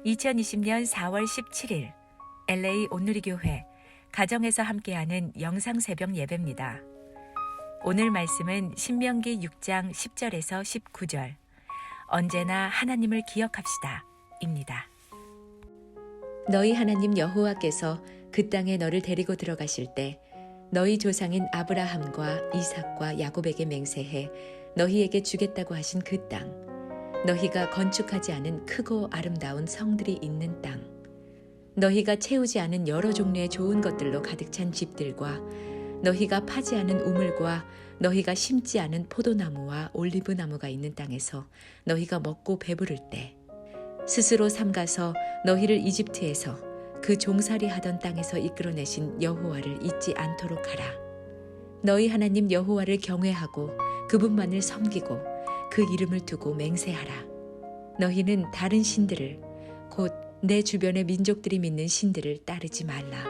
2020년 4월 17일 LA 온누리교회 가정에서 함께하는 영상 새벽 예배입니다. 오늘 말씀은 신명기 6장 10절에서 19절 언제나 하나님을 기억합시다 입니다. 너희 하나님 여호와께서 그 땅에 너를 데리고 들어가실 때 너희 조상인 아브라함과 이삭과 야곱에게 맹세해 너희에게 주겠다고 하신 그 땅, 너희가 건축하지 않은 크고 아름다운 성들이 있는 땅, 너희가 채우지 않은 여러 종류의 좋은 것들로 가득 찬 집들과 너희가 파지 않은 우물과 너희가 심지 않은 포도나무와 올리브나무가 있는 땅에서 너희가 먹고 배부를 때 스스로 삼가서 너희를 이집트에서 그 종살이 하던 땅에서 이끌어내신 여호와를 잊지 않도록 하라. 너희 하나님 여호와를 경외하고 그분만을 섬기고 그 이름을 두고 맹세하라. 너희는 다른 신들을 곧 내 주변의 민족들이 믿는 신들을 따르지 말라.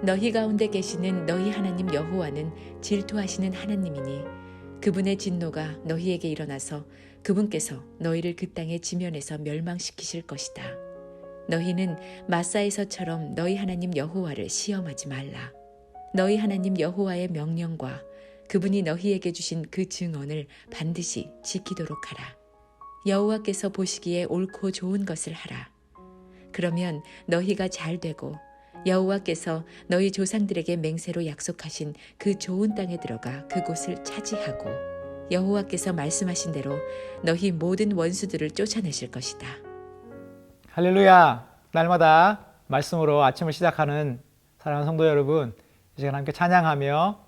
너희 가운데 계시는 너희 하나님 여호와는 질투하시는 하나님이니 그분의 진노가 너희에게 일어나서 그분께서 너희를 그 땅의 지면에서 멸망시키실 것이다. 너희는 마사에서처럼 너희 하나님 여호와를 시험하지 말라. 너희 하나님 여호와의 명령과 그분이 너희에게 주신 그 증언을 반드시 지키도록 하라. 여호와께서 보시기에 옳고 좋은 것을 하라. 그러면 너희가 잘 되고 여호와께서 너희 조상들에게 맹세로 약속하신 그 좋은 땅에 들어가 그곳을 차지하고 여호와께서 말씀하신 대로 너희 모든 원수들을 쫓아내실 것이다. 할렐루야! 날마다 말씀으로 아침을 시작하는 사랑하는 성도 여러분, 이 시간 함께 찬양하며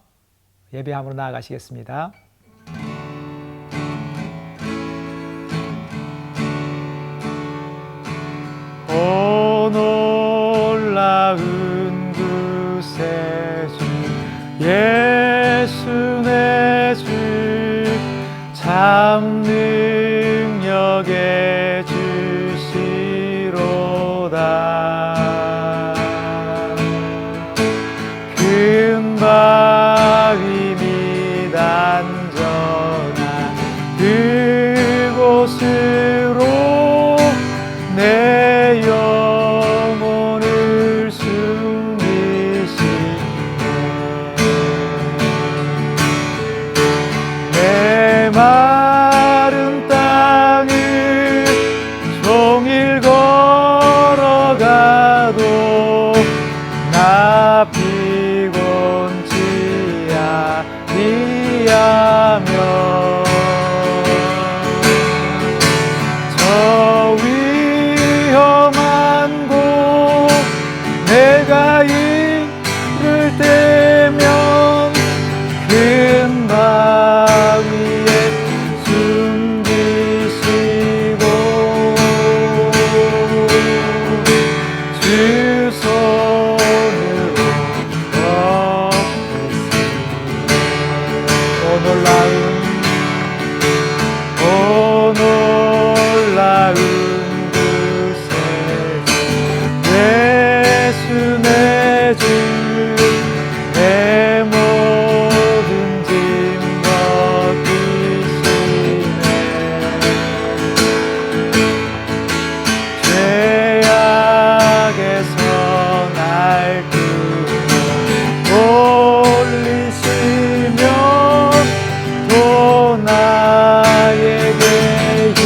예배함으로 나아가시겠습니다. 오 놀라운 구세주 예수 내 주 참 능력의 주시로다. 금바위 및 안전한 그곳으로 내 영혼을 숨기시네. 내 마른 땅을 종일 걸어가도 나 피곤치 아니하며 저 위험한 곳 내가 이를 때면 큰 바위에 숨기시고 주 손으로 덮으시네. 오 놀라운 구세주 예수 내 주 내 모든 짐 벗기시네. 죄악에서 날 끌어 올리시며 또 나에게 힘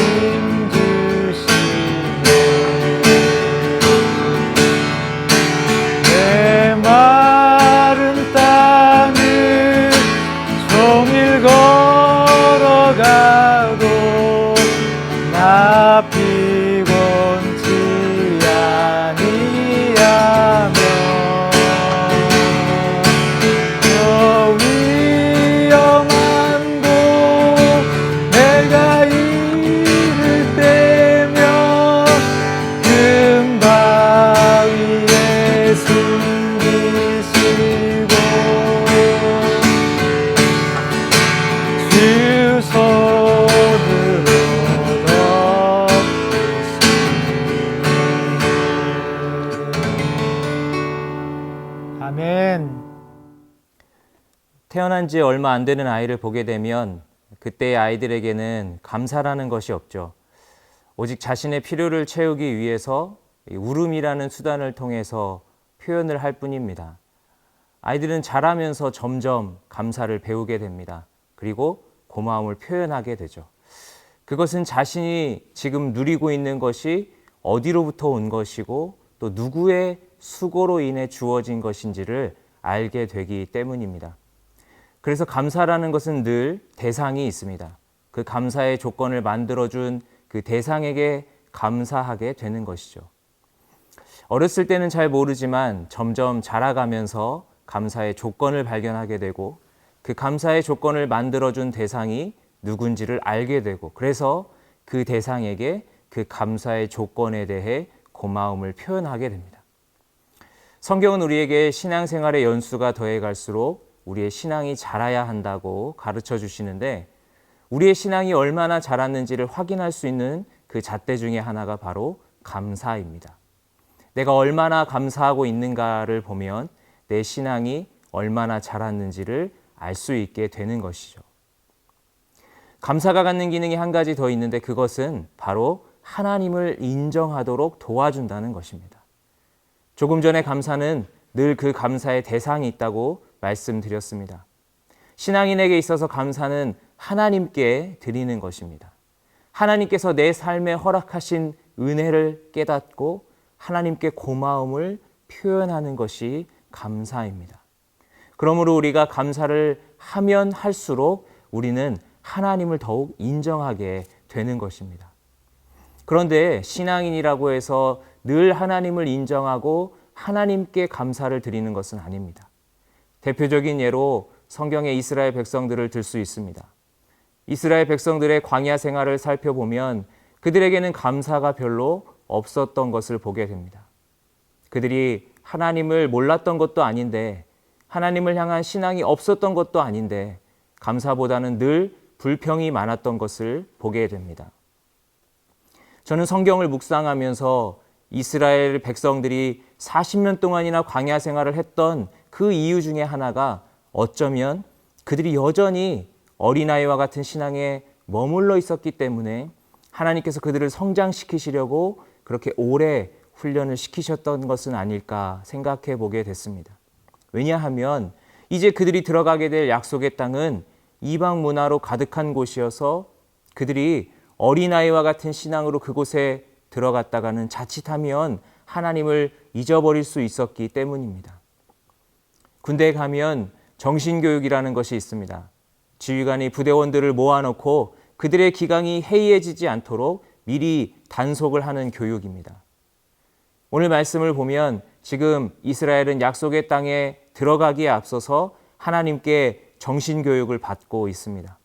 주시네. 내 마른 땅을 종일 걸어가도 나 피곤치 아니하며 저 위험한 곳 내가 이를 때면 큰 바위에 숨기시고 주 손으로 덮으시네. 아멘. 태어난 지 얼마 안 되는 아이를 보게 되면 그때의 아이들에게는 감사라는 것이 없죠. 오직 자신의 필요를 채우기 위해서 이 울음이라는 수단을 통해서 표현을 할 뿐입니다. 아이들은 자라면서 점점 감사를 배우게 됩니다. 그리고 고마움을 표현하게 되죠. 그것은 자신이 지금 누리고 있는 것이 어디로부터 온 것이고 또 누구의 수고로 인해 주어진 것인지를 알게 되기 때문입니다. 그래서 감사라는 것은 늘 대상이 있습니다. 그 감사의 조건을 만들어준 그 대상에게 감사하게 되는 것이죠. 어렸을 때는 잘 모르지만 점점 자라가면서 감사의 조건을 발견하게 되고 그 감사의 조건을 만들어준 대상이 누군지를 알게 되고 그래서 그 대상에게 그 감사의 조건에 대해 고마움을 표현하게 됩니다. 성경은 우리에게 신앙생활의 연수가 더해갈수록 우리의 신앙이 자라야 한다고 가르쳐 주시는데 우리의 신앙이 얼마나 자랐는지를 확인할 수 있는 그 잣대 중에 하나가 바로 감사입니다. 내가 얼마나 감사하고 있는가를 보면 내 신앙이 얼마나 자랐는지를 알 수 있게 되는 것이죠. 감사가 갖는 기능이 한 가지 더 있는데 그것은 바로 하나님을 인정하도록 도와준다는 것입니다. 조금 전에 감사는 늘 그 감사의 대상이 있다고 말씀드렸습니다. 신앙인에게 있어서 감사는 하나님께 드리는 것입니다. 하나님께서 내 삶에 허락하신 은혜를 깨닫고 하나님께 고마움을 표현하는 것이 감사입니다. 그러므로 우리가 감사를 하면 할수록 우리는 하나님을 더욱 인정하게 되는 것입니다. 그런데 신앙인이라고 해서 늘 하나님을 인정하고 하나님께 감사를 드리는 것은 아닙니다. 대표적인 예로 성경의 이스라엘 백성들을 들 수 있습니다. 이스라엘 백성들의 광야 생활을 살펴보면 그들에게는 감사가 별로 없었던 것을 보게 됩니다. 그들이 하나님을 몰랐던 것도 아닌데 하나님을 향한 신앙이 없었던 것도 아닌데 감사보다는 늘 불평이 많았던 것을 보게 됩니다. 저는 성경을 묵상하면서 이스라엘 백성들이 40년 동안이나 광야 생활을 했던 그 이유 중에 하나가 어쩌면 그들이 여전히 어린아이와 같은 신앙에 머물러 있었기 때문에 하나님께서 그들을 성장시키시려고 그렇게 오래 훈련을 시키셨던 것은 아닐까 생각해 보게 됐습니다. 왜냐하면 이제 그들이 들어가게 될 약속의 땅은 이방 문화로 가득한 곳이어서 그들이 어린아이와 같은 신앙으로 그곳에 들어갔다가는 자칫하면 하나님을 잊어버릴 수 있었기 때문입니다. 군대에 가면 정신교육이라는 것이 있습니다. 지휘관이 부대원들을 모아놓고 그들의 기강이 해이해지지 않도록 미리 단속을 하는 교육입니다. 오늘 말씀을 보면 지금 이스라엘은 약속의 땅에 들어가기에 앞서서 하나님께 정신교육을 받고 있습니다.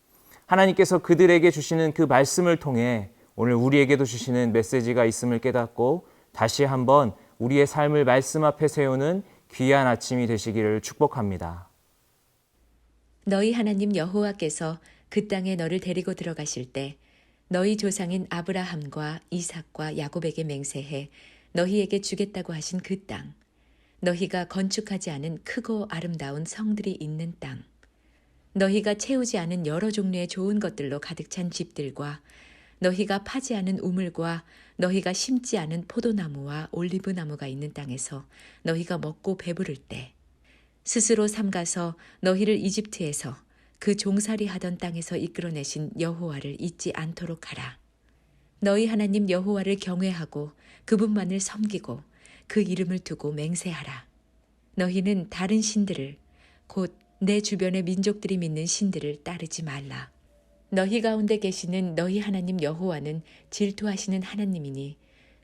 하나님께서 그들에게 주시는 그 말씀을 통해 오늘 우리에게도 주시는 메시지가 있음을 깨닫고 다시 한번 우리의 삶을 말씀 앞에 세우는 귀한 아침이 되시기를 축복합니다. 너희 하나님 여호와께서 그 땅에 너를 데리고 들어가실 때 너희 조상인 아브라함과 이삭과 야곱에게 맹세해 너희에게 주겠다고 하신 그 땅, 너희가 건축하지 않은 크고 아름다운 성들이 있는 땅, 너희가 채우지 않은 여러 종류의 좋은 것들로 가득 찬 집들과 너희가 파지 않은 우물과 너희가 심지 않은 포도나무와 올리브나무가 있는 땅에서 너희가 먹고 배부를 때 스스로 삼가서 너희를 이집트에서 그 종살이 하던 땅에서 이끌어내신 여호와를 잊지 않도록 하라. 너희 하나님 여호와를 경외하고 그분만을 섬기고 그 이름을 두고 맹세하라. 너희는 다른 신들을 곧 내 주변의 민족들이 믿는 신들을 따르지 말라. 너희 가운데 계시는 너희 하나님 여호와는 질투하시는 하나님이니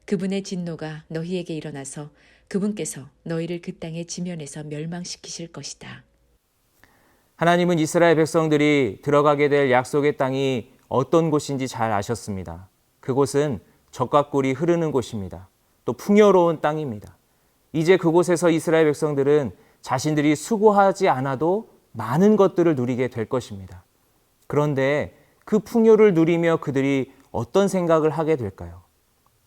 그분의 진노가 너희에게 일어나서 그분께서 너희를 그 땅의 지면에서 멸망시키실 것이다. 하나님은 이스라엘 백성들이 들어가게 될 약속의 땅이 어떤 곳인지 잘 아셨습니다. 그곳은 젖과 꿀이 흐르는 곳입니다. 또 풍요로운 땅입니다. 이제 그곳에서 이스라엘 백성들은 자신들이 수고하지 않아도 많은 것들을 누리게 될 것입니다. 그런데 그 풍요를 누리며 그들이 어떤 생각을 하게 될까요?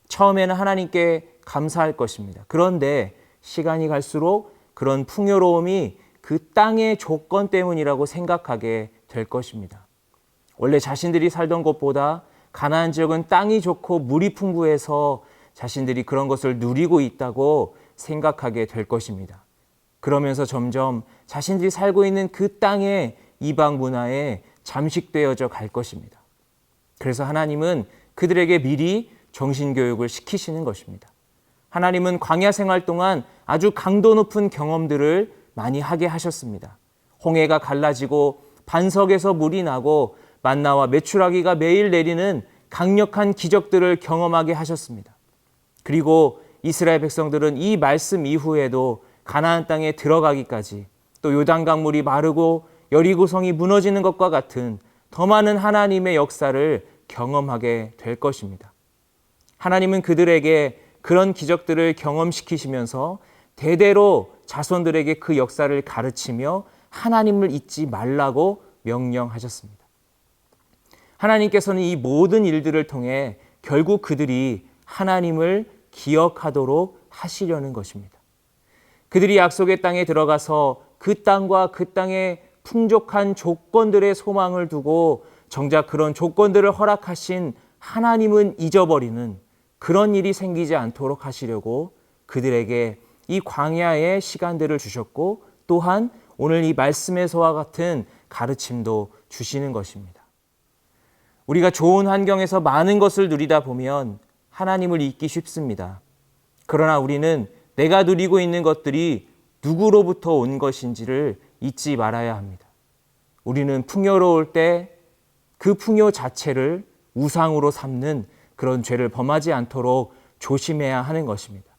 처음에는 하나님께 감사할 것입니다. 그런데 시간이 갈수록 그런 풍요로움이 그 땅의 조건 때문이라고 생각하게 될 것입니다. 원래 자신들이 살던 곳보다 가나안 지역은 땅이 좋고 물이 풍부해서 자신들이 그런 것을 누리고 있다고 생각하게 될 것입니다. 그러면서 점점 자신들이 살고 있는 그 땅의 이방 문화에 잠식되어져 갈 것입니다. 그래서 하나님은 그들에게 미리 정신교육을 시키시는 것입니다. 하나님은 광야 생활 동안 아주 강도 높은 경험들을 많이 하게 하셨습니다. 홍해가 갈라지고 반석에서 물이 나고 만나와 메추라기가 매일 내리는 강력한 기적들을 경험하게 하셨습니다. 그리고 이스라엘 백성들은 이 말씀 이후에도 가나안 땅에 들어가기까지 또 요단강 물이 마르고 여리고성이 무너지는 것과 같은 더 많은 하나님의 역사를 경험하게 될 것입니다. 하나님은 그들에게 그런 기적들을 경험시키시면서 대대로 자손들에게 그 역사를 가르치며 하나님을 잊지 말라고 명령하셨습니다. 하나님께서는 이 모든 일들을 통해 결국 그들이 하나님을 기억하도록 하시려는 것입니다. 그들이 약속의 땅에 들어가서 그 땅과 그 땅의 풍족한 조건들의 소망을 두고 정작 그런 조건들을 허락하신 하나님은 잊어버리는 그런 일이 생기지 않도록 하시려고 그들에게 이 광야의 시간들을 주셨고 또한 오늘 이 말씀에서와 같은 가르침도 주시는 것입니다. 우리가 좋은 환경에서 많은 것을 누리다 보면 하나님을 잊기 쉽습니다. 그러나 우리는 내가 누리고 있는 것들이 누구로부터 온 것인지를 잊지 말아야 합니다. 우리는 풍요로울 때 그 풍요 자체를 우상으로 삼는 그런 죄를 범하지 않도록 조심해야 하는 것입니다.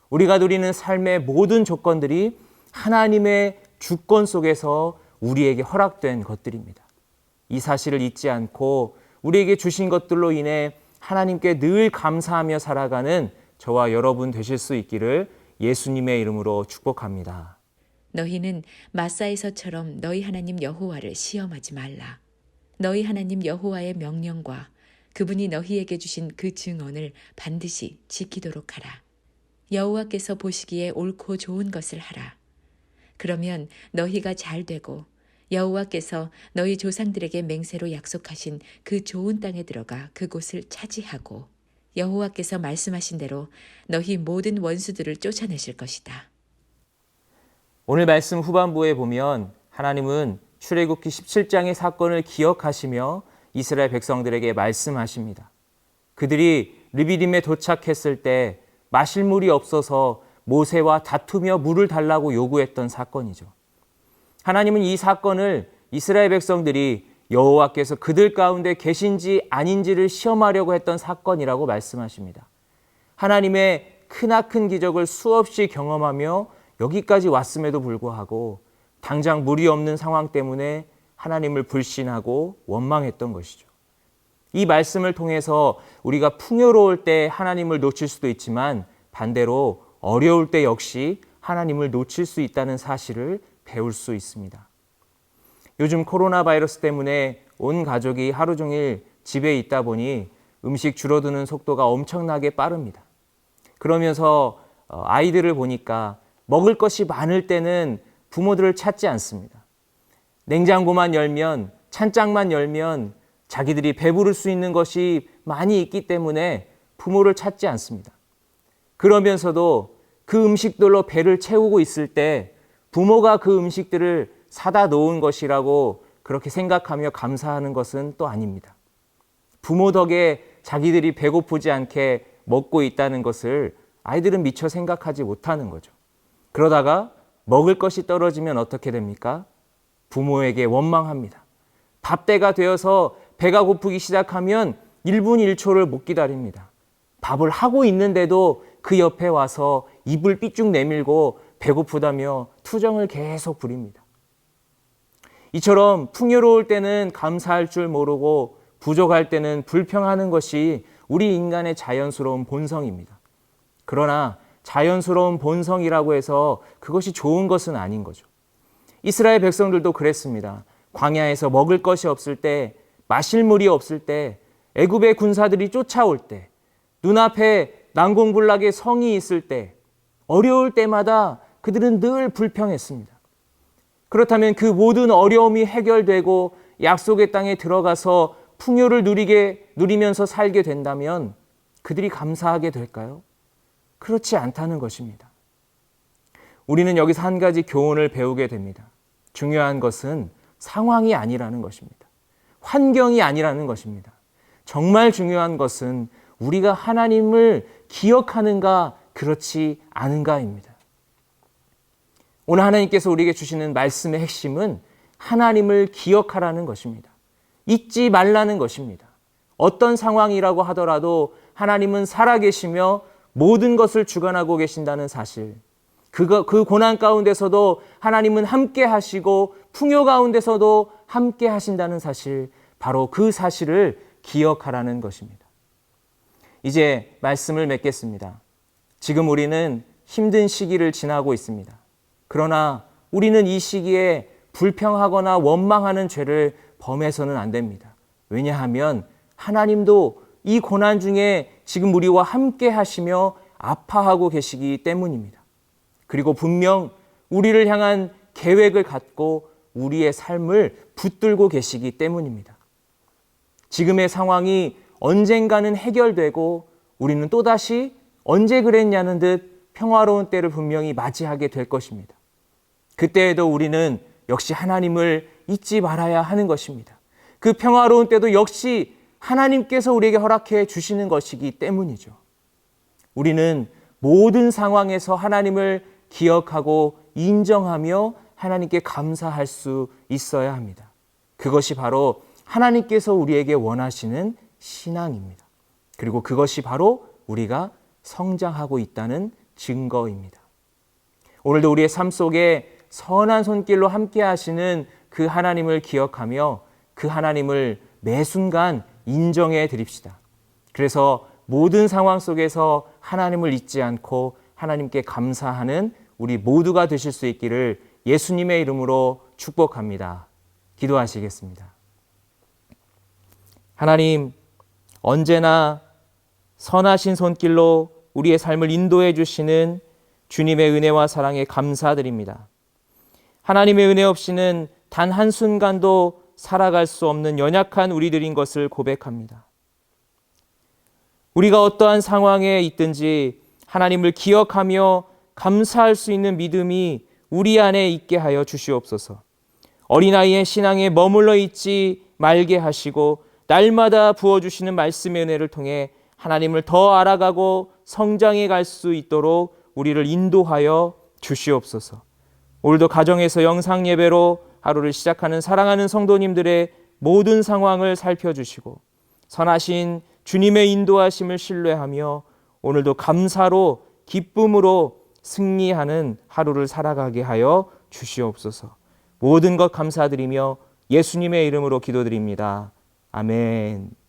우리가 누리는 삶의 모든 조건들이 하나님의 주권 속에서 우리에게 허락된 것들입니다. 이 사실을 잊지 않고 우리에게 주신 것들로 인해 하나님께 늘 감사하며 살아가는 저와 여러분 되실 수 있기를 예수님의 이름으로 축복합니다. 너희는 마사에서처럼 너희 하나님 여호와를 시험하지 말라. 너희 하나님 여호와의 명령과 그분이 너희에게 주신 그 증언을 반드시 지키도록 하라. 여호와께서 보시기에 옳고 좋은 것을 하라. 그러면 너희가 잘 되고 여호와께서 너희 조상들에게 맹세로 약속하신 그 좋은 땅에 들어가 그곳을 차지하고 여호와께서 말씀하신 대로 너희 모든 원수들을 쫓아내실 것이다. 오늘 말씀 후반부에 보면 하나님은 출애굽기 17장의 사건을 기억하시며 이스라엘 백성들에게 말씀하십니다. 그들이 르비딤에 도착했을 때 마실 물이 없어서 모세와 다투며 물을 달라고 요구했던 사건이죠. 하나님은 이 사건을 이스라엘 백성들이 여호와께서 그들 가운데 계신지 아닌지를 시험하려고 했던 사건이라고 말씀하십니다. 하나님의 크나큰 기적을 수없이 경험하며 여기까지 왔음에도 불구하고 당장 물이 없는 상황 때문에 하나님을 불신하고 원망했던 것이죠. 이 말씀을 통해서 우리가 풍요로울 때 하나님을 놓칠 수도 있지만 반대로 어려울 때 역시 하나님을 놓칠 수 있다는 사실을 배울 수 있습니다. 요즘 코로나 바이러스 때문에 온 가족이 하루 종일 집에 있다 보니 음식 줄어드는 속도가 엄청나게 빠릅니다. 그러면서 아이들을 보니까 먹을 것이 많을 때는 부모들을 찾지 않습니다. 냉장고만 열면, 찬장만 열면 자기들이 배부를 수 있는 것이 많이 있기 때문에 부모를 찾지 않습니다. 그러면서도 그 음식들로 배를 채우고 있을 때 부모가 그 음식들을 사다 놓은 것이라고 그렇게 생각하며 감사하는 것은 또 아닙니다. 부모 덕에 자기들이 배고프지 않게 먹고 있다는 것을 아이들은 미처 생각하지 못하는 거죠. 그러다가 먹을 것이 떨어지면 어떻게 됩니까? 부모에게 원망합니다. 밥때가 되어서 배가 고프기 시작하면 1분 1초를 못 기다립니다. 밥을 하고 있는데도 그 옆에 와서 입을 삐쭉 내밀고 배고프다며 투정을 계속 부립니다. 이처럼 풍요로울 때는 감사할 줄 모르고 부족할 때는 불평하는 것이 우리 인간의 자연스러운 본성입니다. 그러나 자연스러운 본성이라고 해서 그것이 좋은 것은 아닌 거죠. 이스라엘 백성들도 그랬습니다. 광야에서 먹을 것이 없을 때, 마실 물이 없을 때, 애굽의 군사들이 쫓아올 때, 눈앞에 난공불락의 성이 있을 때, 어려울 때마다 그들은 늘 불평했습니다. 그렇다면 그 모든 어려움이 해결되고 약속의 땅에 들어가서 풍요를 누리면서 살게 된다면 그들이 감사하게 될까요? 그렇지 않다는 것입니다. 우리는 여기서 한 가지 교훈을 배우게 됩니다. 중요한 것은 상황이 아니라는 것입니다. 환경이 아니라는 것입니다. 정말 중요한 것은 우리가 하나님을 기억하는가, 그렇지 않은가입니다. 오늘 하나님께서 우리에게 주시는 말씀의 핵심은 하나님을 기억하라는 것입니다. 잊지 말라는 것입니다. 어떤 상황이라고 하더라도 하나님은 살아계시며 모든 것을 주관하고 계신다는 사실, 그 고난 가운데서도 하나님은 함께 하시고 풍요 가운데서도 함께 하신다는 사실, 바로 그 사실을 기억하라는 것입니다. 이제 말씀을 맺겠습니다. 지금 우리는 힘든 시기를 지나고 있습니다. 그러나 우리는 이 시기에 불평하거나 원망하는 죄를 범해서는 안 됩니다. 왜냐하면 하나님도 이 고난 중에 지금 우리와 함께 하시며 아파하고 계시기 때문입니다. 그리고 분명 우리를 향한 계획을 갖고 우리의 삶을 붙들고 계시기 때문입니다. 지금의 상황이 언젠가는 해결되고 우리는 또다시 언제 그랬냐는 듯 평화로운 때를 분명히 맞이하게 될 것입니다. 그때에도 우리는 역시 하나님을 잊지 말아야 하는 것입니다. 그 평화로운 때도 역시 하나님께서 우리에게 허락해 주시는 것이기 때문이죠. 우리는 모든 상황에서 하나님을 기억하고 인정하며 하나님께 감사할 수 있어야 합니다. 그것이 바로 하나님께서 우리에게 원하시는 신앙입니다. 그리고 그것이 바로 우리가 성장하고 있다는 증거입니다. 오늘도 우리의 삶 속에 선한 손길로 함께 하시는 그 하나님을 기억하며 그 하나님을 매 순간 인정해 드립시다. 그래서 모든 상황 속에서 하나님을 잊지 않고 하나님께 감사하는 우리 모두가 되실 수 있기를 예수님의 이름으로 축복합니다. 기도하시겠습니다. 하나님, 언제나 선하신 손길로 우리의 삶을 인도해 주시는 주님의 은혜와 사랑에 감사드립니다. 하나님의 은혜 없이는 단 한순간도 살아갈 수 없는 연약한 우리들인 것을 고백합니다. 우리가 어떠한 상황에 있든지 하나님을 기억하며 감사할 수 있는 믿음이 우리 안에 있게 하여 주시옵소서. 어린아이의 신앙에 머물러 있지 말게 하시고 날마다 부어주시는 말씀의 은혜를 통해 하나님을 더 알아가고 성장해 갈 수 있도록 우리를 인도하여 주시옵소서. 오늘도 가정에서 영상 예배로 하루를 시작하는 사랑하는 성도님들의 모든 상황을 살펴주시고 선하신 주님의 인도하심을 신뢰하며 오늘도 감사로 기쁨으로 승리하는 하루를 살아가게 하여 주시옵소서. 모든 것 감사드리며 예수님의 이름으로 기도드립니다. 아멘.